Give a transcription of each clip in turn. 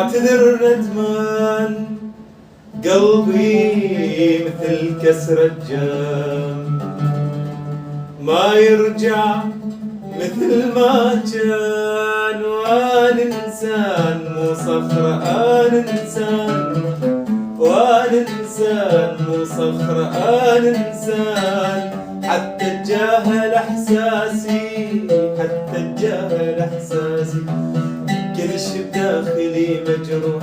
واعتذر ندمان قلبي مثل كسرة جام ما يرجع مثل ما كان. وانا انسان مو صخرة، انا انسان وانا انسان مو صخرة، انا انسان حتى اتجاهل احساسي، حتى اتجاهل احساسي. كل شي بداخلي مجروح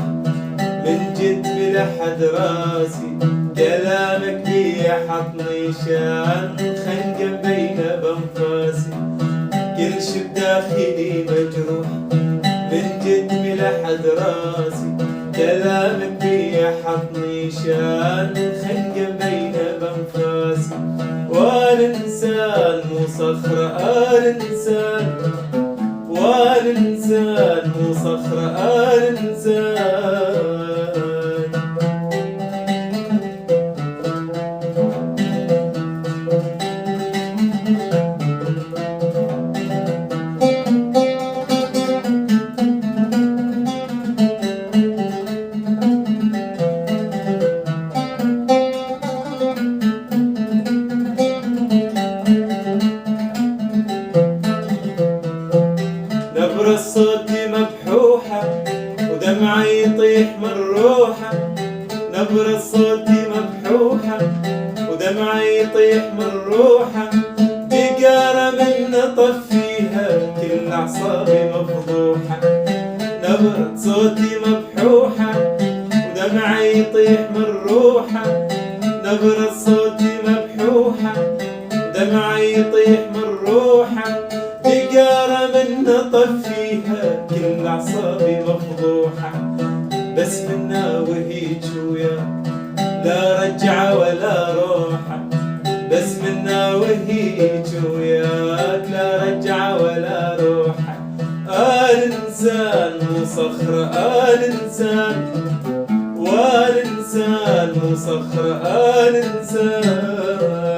من جد بلا حد راسي. كلامك لي حطني شان خنقة بين بنفاسي. كل شي بداخلي مجروح من جد بلا حد راسي. كلامك لي حطني شان خنقة بين بنفاسي. وانا انسان مو صخرة، انا انسان وانا انسان مو صخرة، انا انسان. نبرة صوتي مبحوحة ودمعي يطيح من روحة. نبرة صوتي مبحوحة ودمعي يطيح من روحة. دقارة من طفيها كل أعصابي مفضوحة. نبرة صوتي مبحوحة ودمعي يطيح من روحة. نبرة صوتي مبحوحة ودمعي يطيح من روحة. دقارة من طفيها كل أعصابي مفضوحة. بس منا وهيج وياك لا رجعة ولا روحة. بس منا وهيج وياك لا رجعة ولا روحة. أنا إنسان مو صخرة، أنا إنسان وأنا إنسان مو صخرة، أنا إنسان.